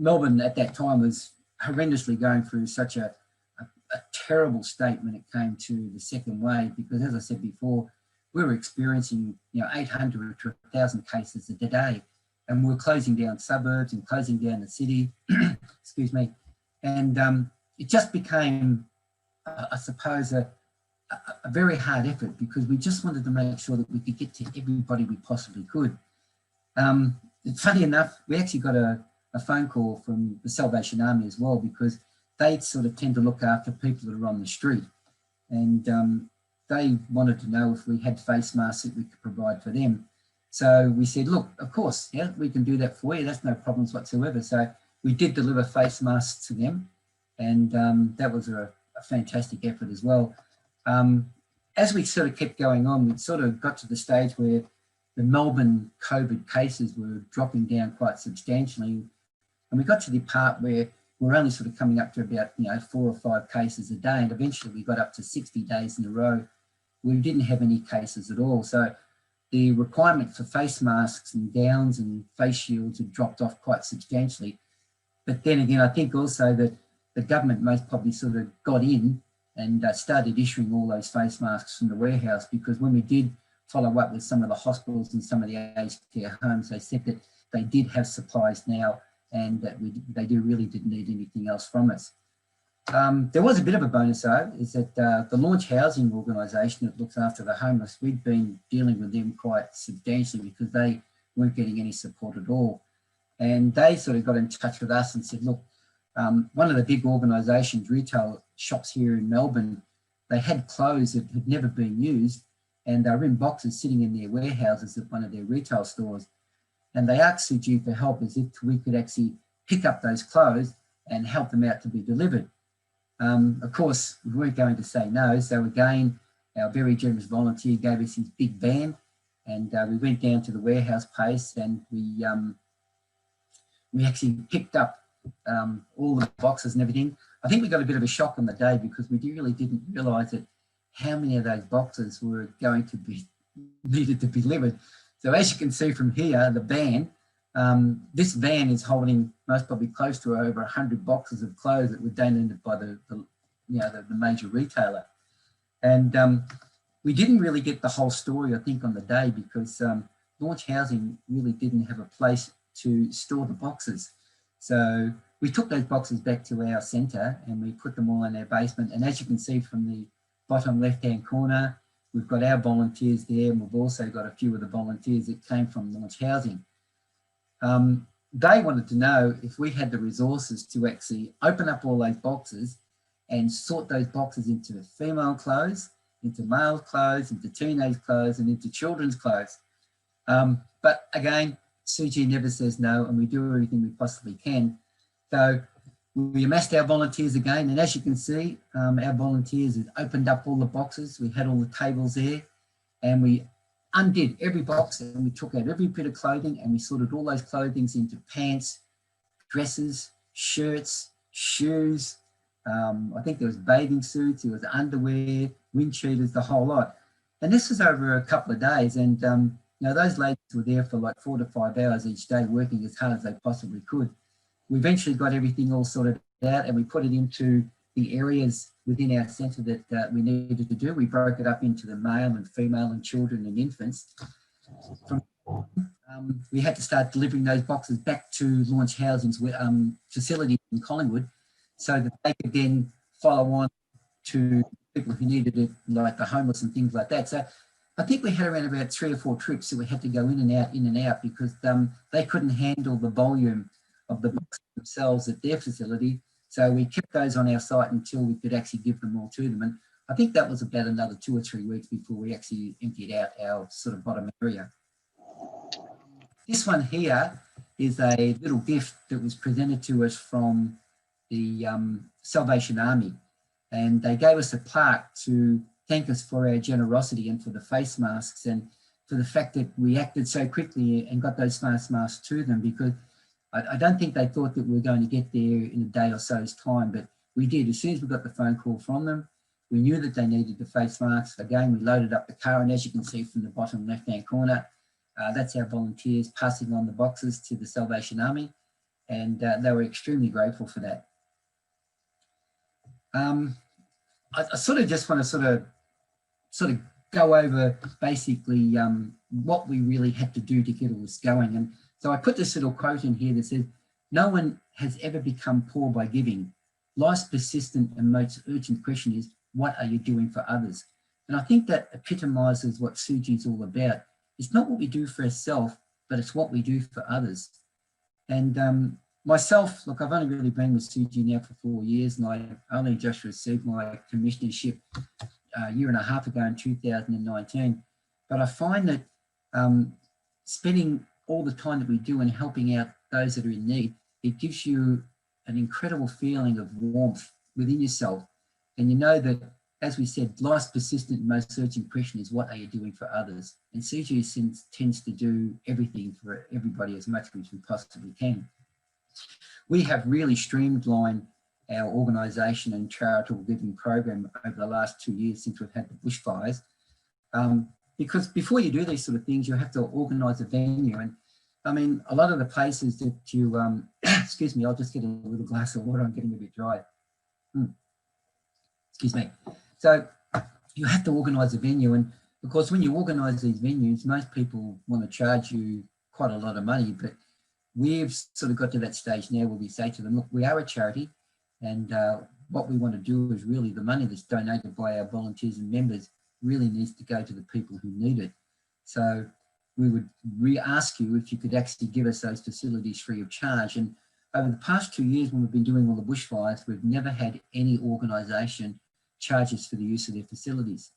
Melbourne at that time was horrendously going through such a terrible state when it came to the second wave, because as I said before, we were experiencing 800 to 1,000 cases a day, and we were closing down suburbs and closing down the city, excuse me, and it just became, I suppose, a very hard effort because we just wanted to make sure that we could get to everybody we possibly could. Funny enough, we actually got a phone call from the Salvation Army as well, because they sort of tend to look after people that are on the street, and they wanted to know if we had face masks that we could provide for them. So we said, look, of course, yeah, we can do that for you. That's no problems whatsoever. So we did deliver face masks to them, and that was a fantastic effort as well. As we sort of kept going on, we sort of got to the stage where the Melbourne COVID cases were dropping down quite substantially. And we got to the part where we're only sort of coming up to about 4 or 5 cases a day, and eventually we got up to 60 days in a row where we didn't have any cases at all. So the requirement for face masks and gowns and face shields had dropped off quite substantially. But then again, I think also that the government most probably sort of got in and started issuing all those face masks from the warehouse, because when we did follow up with some of the hospitals and some of the aged care homes, they said that they did have supplies now, and that they didn't need anything else from us. There was a bit of a bonus though, is that the Launch Housing organisation that looks after the homeless, we'd been dealing with them quite substantially because they weren't getting any support at all. And they sort of got in touch with us and said, look, one of the big organisations, retail shops here in Melbourne, they had clothes that had never been used, and they were in boxes sitting in their warehouses at one of their retail stores. And they asked Tzu Chi for help as if we could actually pick up those clothes and help them out to be delivered. Of course, we weren't going to say no. So again, our very generous volunteer gave us his big van, and we went down to the warehouse place, and we actually picked up all the boxes and everything. I think we got a bit of a shock on the day because we really didn't realise that how many of those boxes were going to be needed to be delivered. So as you can see from here, the van, this van is holding most probably close to over 100 boxes of clothes that were donated by the major retailer. And we didn't really get the whole story, I think, on the day, because Launch Housing really didn't have a place to store the boxes. So we took those boxes back to our centre and we put them all in our basement. And as you can see from the bottom left-hand corner, we've got our volunteers there, and we've also got a few of the volunteers that came from Launch Housing. They wanted to know if we had the resources to actually open up all those boxes and sort those boxes into female clothes, into male clothes, into teenage clothes, and into children's clothes. But again, Tzu Chi never says no, and we do everything we possibly can. So we amassed our volunteers again, and as you can see, our volunteers had opened up all the boxes. We had all the tables there, and we undid every box, and we took out every bit of clothing, and we sorted all those clothings into pants, dresses, shirts, shoes. I think there was bathing suits, there was underwear, wind cheaters, the whole lot. And this was over a couple of days, and Now, those ladies were there for like 4 to 5 hours each day, working as hard as they possibly could. We eventually got everything all sorted out and we put it into the areas within our centre that we needed to do. We broke it up into the male and female and children and infants. We had to start delivering those boxes back to Launch Housing's facility in Collingwood so that they could then follow on to people who needed it, like the homeless and things like that. So I think we had around about 3 or 4 trips that we had to go in and out because they couldn't handle the volume of the boxes themselves at their facility. So we kept those on our site until we could actually give them all to them. And I think that was about another 2 or 3 weeks before we actually emptied out our sort of bottom area. This one here is a little gift that was presented to us from the Salvation Army. And they gave us a plaque to thank us for our generosity and for the face masks and for the fact that we acted so quickly and got those face masks to them, because I don't think they thought that we were going to get there in a day or so's time, but we did. As soon as we got the phone call from them, we knew that they needed the face masks. Again, we loaded up the car, and as you can see from the bottom left-hand corner, that's our volunteers passing on the boxes to the Salvation Army, and they were extremely grateful for that. I sort of just want to sort of go over basically what we really had to do to get all this going. And so I put this little quote in here that says, "No one has ever become poor by giving. Life's persistent and most urgent question is, what are you doing for others?" And I think that epitomizes what Tzu Chi is all about. It's not what we do for ourselves, but it's what we do for others. And myself, look, I've only really been with Tzu Chi now for 4 years, and I only just received my commissionership a year and a half ago in 2019. But I find that spending all the time that we do and helping out those that are in need, it gives you an incredible feeling of warmth within yourself. And you know that, as we said, life's persistent and most urgent question is, what are you doing for others? And Tzu Chi tends to do everything for everybody as much as we possibly can. We have really streamlined our organisation and charitable giving program over the last 2 years since we've had the bushfires. Because before you do these sort of things, you have to organise a venue. And I mean, a lot of the places that you, excuse me, I'll just get a little glass of water, I'm getting a bit dry. Excuse me. So you have to organise a venue. And of course, when you organise these venues, most people want to charge you quite a lot of money, but we've sort of got to that stage now where we say to them, look, we are a charity, and what we want to do is really the money that's donated by our volunteers and members really needs to go to the people who need it. So we would ask you if you could actually give us those facilities free of charge. And over the past 2 years, when we've been doing all the bushfires, we've never had any organisation charge us for the use of their facilities.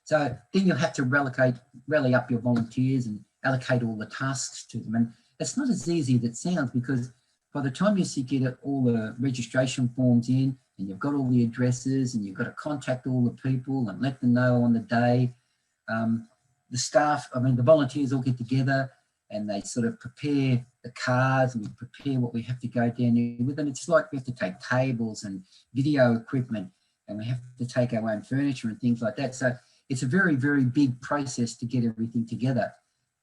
So then you'll have to rally up your volunteers and allocate all the tasks to them. And it's not as easy as it sounds, because by the time you get all the registration forms in and you've got all the addresses and you've got to contact all the people and let them know on the day, the staff, I mean, the volunteers all get together and they sort of prepare the cars and we prepare what we have to go down there with. And it's like we have to take tables and video equipment and we have to take our own furniture and things like that. So it's a very, very big process to get everything together.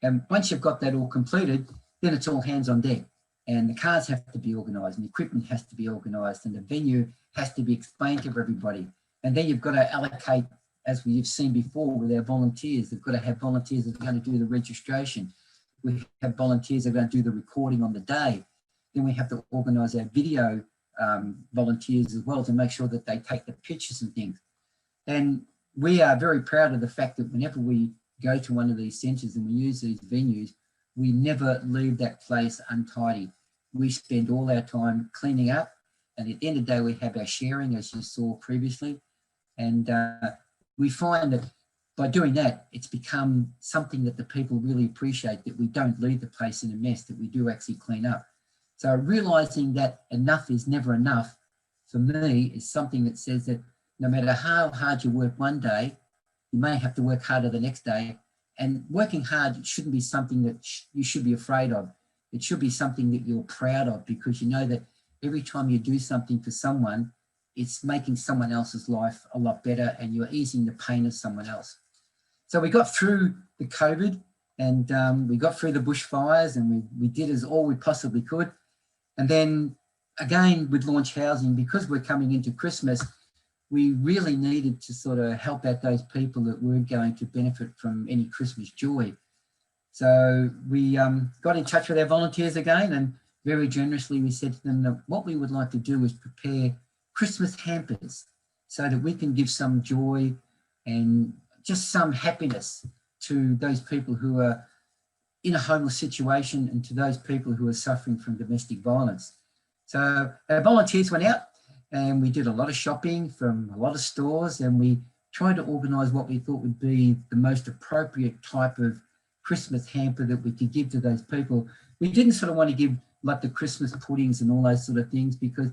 And once you've got that all completed, then it's all hands on deck. And the cars have to be organised and the equipment has to be organised and the venue has to be explained to everybody. And then you've got to allocate, as we've seen before with our volunteers, they've got to have volunteers that are going to do the registration. We have volunteers that are going to do the recording on the day. Then we have to organise our video volunteers as well to make sure that they take the pictures and things. And we are very proud of the fact that whenever we go to one of these centres and we use these venues, we never leave that place untidy. We spend all our time cleaning up, and at the end of the day, we have our sharing, as you saw previously. And we find that by doing that, it's become something that the people really appreciate, that we don't leave the place in a mess, that we do actually clean up. So realising that enough is never enough, for me, is something that says that no matter how hard you work one day, you may have to work harder the next day. And working hard shouldn't be something that you should be afraid of. It should be something that you're proud of, because you know that every time you do something for someone, it's making someone else's life a lot better and you're easing the pain of someone else. So we got through the COVID And we got through the bushfires, and we did as all we possibly could. And then again with launch housing, because we're coming into Christmas, we really needed to sort of help out those people that weren't going to benefit from any Christmas joy. So we got in touch with our volunteers again, and very generously we said to them that what we would like to do is prepare Christmas hampers so that we can give some joy and just some happiness to those people who are in a homeless situation and to those people who are suffering from domestic violence. So our volunteers went out and we did a lot of shopping from a lot of stores, and we tried to organise what we thought would be the most appropriate type of Christmas hamper that we could give to those people. We didn't sort of want to give like the Christmas puddings and all those sort of things, because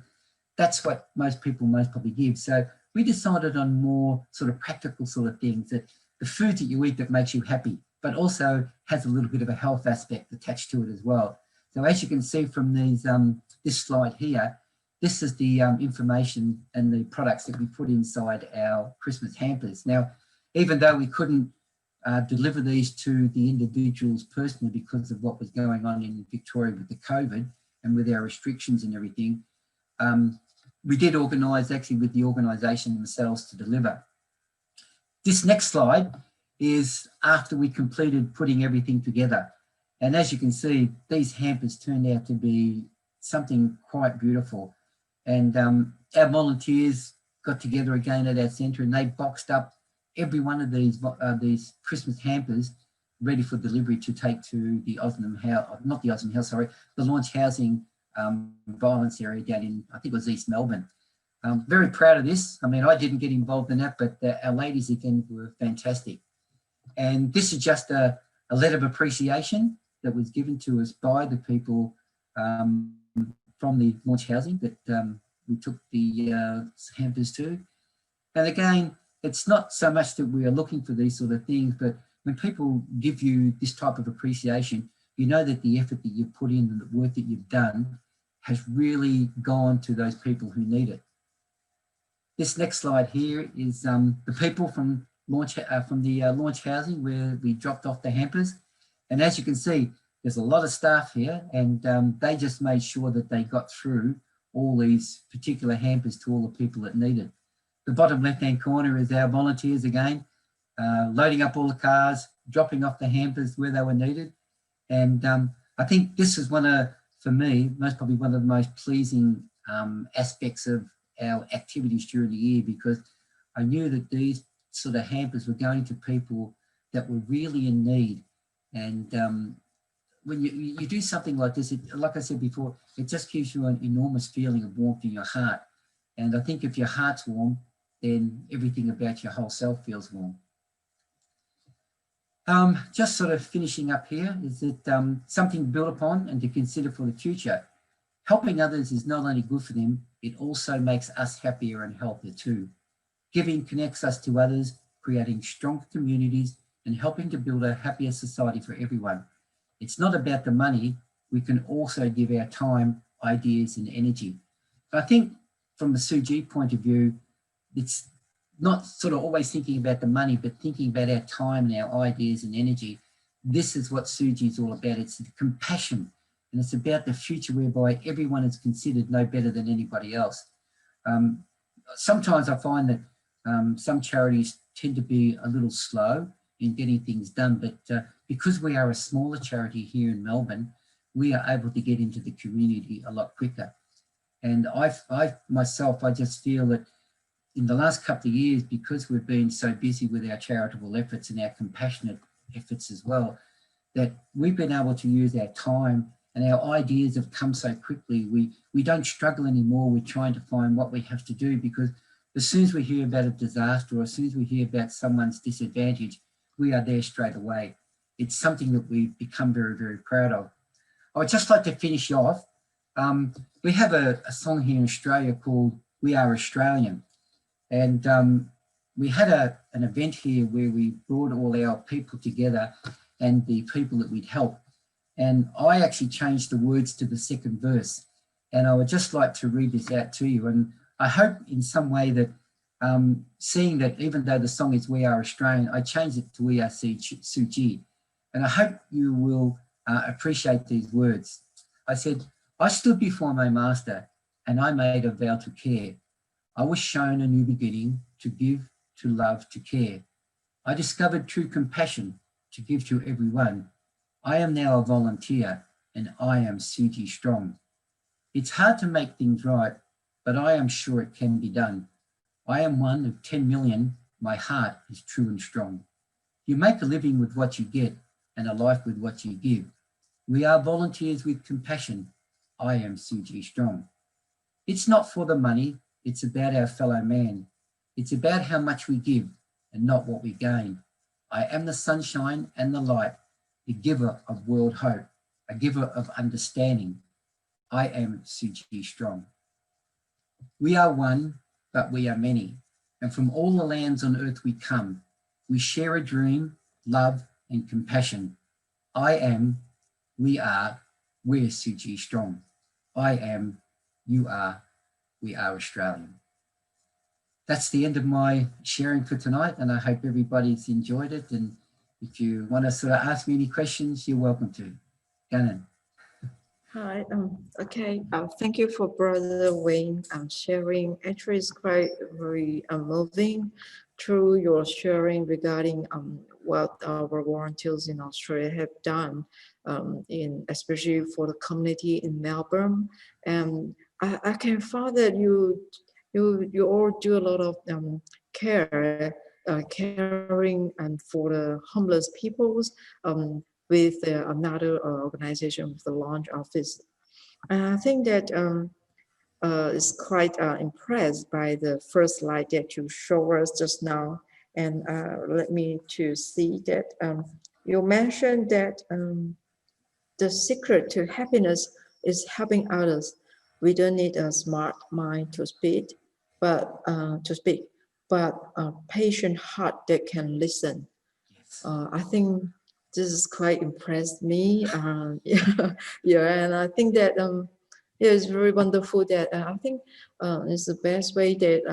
that's what most people most probably give. So we decided on more sort of practical sort of things, that the food that you eat that makes you happy, but also has a little bit of a health aspect attached to it as well. So as you can see from these, this slide here, this is the information and the products that we put inside our Christmas hampers. Now, even though we couldn't deliver these to the individuals personally because of what was going on in Victoria with the COVID and with our restrictions and everything, we did organise actually with the organisation themselves to deliver. This next slide is after we completed putting everything together. And as you can see, these hampers turned out to be something quite beautiful. And our volunteers got together again at our centre, and they boxed up every one of these Christmas hampers ready for delivery to take to the Osnum House, not the Osnum House, sorry, the launch housing violence area down in, I think it was East Melbourne. Very proud of this. I mean, I didn't get involved in that, but our ladies again were fantastic. And this is just a letter of appreciation that was given to us by the people from the launch housing that we took the hampers to. And again, it's not so much that we are looking for these sort of things, but when people give you this type of appreciation, you know that the effort that you've put in and the work that you've done has really gone to those people who need it. This next slide here is the people from the launch housing where we dropped off the hampers. And as you can see, there's a lot of staff here, and they just made sure that they got through all these particular hampers to all the people that need it. The bottom left-hand corner is our volunteers again, loading up all the cars, dropping off the hampers where they were needed. And I think this is for me, most probably one of the most pleasing aspects of our activities during the year, because I knew that these sort of hampers were going to people that were really in need. And when you do something like this, like I said before, it just gives you an enormous feeling of warmth in your heart. And I think if your heart's warm, then everything about your whole self feels warm. Just sort of finishing up here, is that something to build upon and to consider for the future. Helping others is not only good for them, it also makes us happier and healthier too. Giving connects us to others, creating strong communities and helping to build a happier society for everyone. It's not about the money, we can also give our time, ideas and energy. But I think from the Tzu Chi point of view, it's not sort of always thinking about the money, but thinking about our time and our ideas and energy. This is what Tzu Chi is all about. It's compassion, and it's about the future whereby everyone is considered no better than anybody else. Sometimes I find that some charities tend to be a little slow in getting things done, but because we are a smaller charity here in Melbourne, we are able to get into the community a lot quicker. And I myself, I just feel that in the last couple of years, because we've been so busy with our charitable efforts and our compassionate efforts as well, that we've been able to use our time and our ideas have come so quickly. We don't struggle anymore with trying to find what we have to do, because as soon as we hear about a disaster or as soon as we hear about someone's disadvantage, we are there straight away. It's something that we've become very, very proud of. I would just like to finish off. We have a song here in Australia called We Are Australian. And we had an event here where we brought all our people together and the people that we'd help. And I actually changed the words to the second verse. And I would just like to read this out to you. And I hope in some way that seeing that even though the song is We Are Australian, I changed it to We Are Tzu Chi. And I hope you will appreciate these words. I said, I stood before my master and I made a vow to care. I was shown a new beginning, to give, to love, to care. I discovered true compassion to give to everyone. I am now a volunteer and I am Tzu Chi strong. It's hard to make things right, but I am sure it can be done. I am one of 10 million. My heart is true and strong. You make a living with what you get and a life with what you give. We are volunteers with compassion. I am Tzu Chi strong. It's not for the money. It's about our fellow man. It's about how much we give and not what we gain. I am the sunshine and the light, the giver of world hope, a giver of understanding. I am Tzu Chi strong. We are one, but we are many. And from all the lands on earth we come. We share a dream, love, and compassion. I am, we are, we're Tzu Chi strong. I am, you are, we are Australian. That's the end of my sharing for tonight, and I hope everybody's enjoyed it. And if you want to sort of ask me any questions, you're welcome to. Gannon.
Hi, okay, thank you for Brother Wayne sharing. Actually, it's quite very moving through your sharing regarding what our volunteers in Australia have done, especially for the community in Melbourne. And I can find that you all do a lot of caring and for the homeless peoples. With another organization with the launch office. I think that is quite impressed by the first slide that you show us just now. And let me to see that you mentioned that the secret to happiness is helping others. We don't need a smart mind to speak, but a patient heart that can listen.
Yes.
I think this is quite impressed me. Yeah, and I think that yeah, it's very wonderful that I think it's the best way that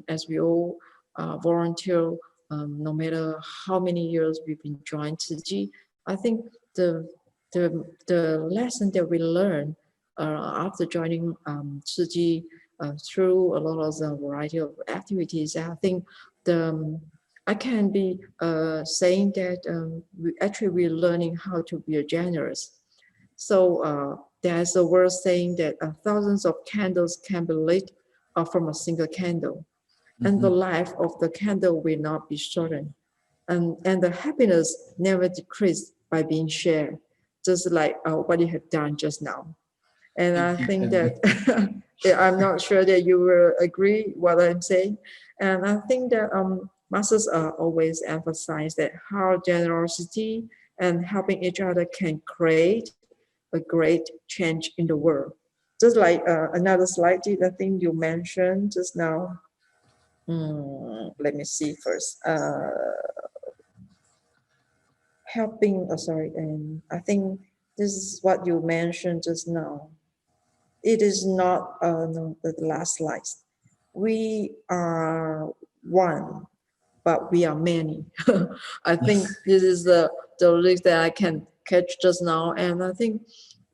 as we all volunteer, no matter how many years we've been joined Tzu Chi, I think the lesson that we learn after joining Tzu Chi through a lot of the variety of activities, I think I can be saying that we're learning how to be generous. So there's a word saying that thousands of candles can be lit from a single candle, and the life of the candle will not be shortened, and the happiness never decreased by being shared, just like what you have done just now. And I think that I'm not sure that you will agree what I'm saying. And I think that masters always emphasize that how generosity and helping each other can create a great change in the world. Just like another slide, I think you mentioned just now. Let me see first. Helping, sorry, and I think this is what you mentioned just now. It is not no, the last slide. We are one, but we are many. I think this is the lyrics that I can catch just now, and I think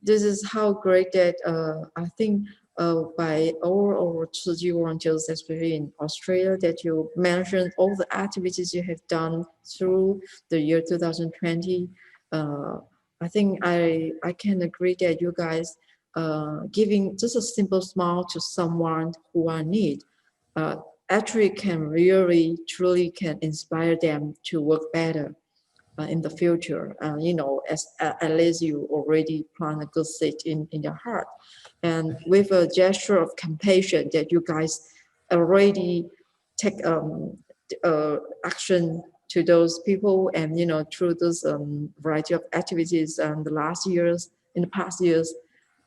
this is how great that I think by all our Tzu Chi volunteers, especially in Australia, that you mentioned all the activities you have done through the year 2020. I think I can agree that you guys giving just a simple smile to someone who are in need actually can really truly can inspire them to work better in the future. You know, as at least you already plant a good seed in their heart, and with a gesture of compassion that you guys already take action to those people, and you know, through this variety of activities in the past years.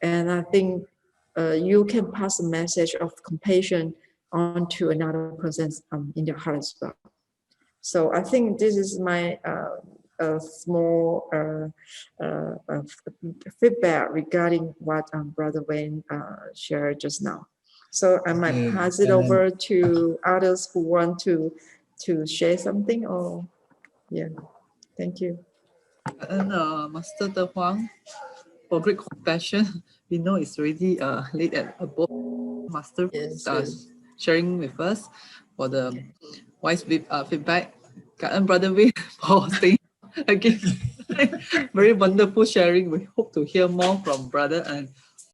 And I think you can pass a message of compassion on to another person's in their heart as well. So I think this is my small feedback regarding what Brother Wayne shared just now. So I might pass it over to others who want to share something. Or yeah, thank you.
And Master De Huang, for great compassion. We know it's already late at above. Master
Yes.
sharing with us for the wise feedback. Cảm ơn Brother Win for staying again. Very wonderful sharing. We hope to hear more from Brother and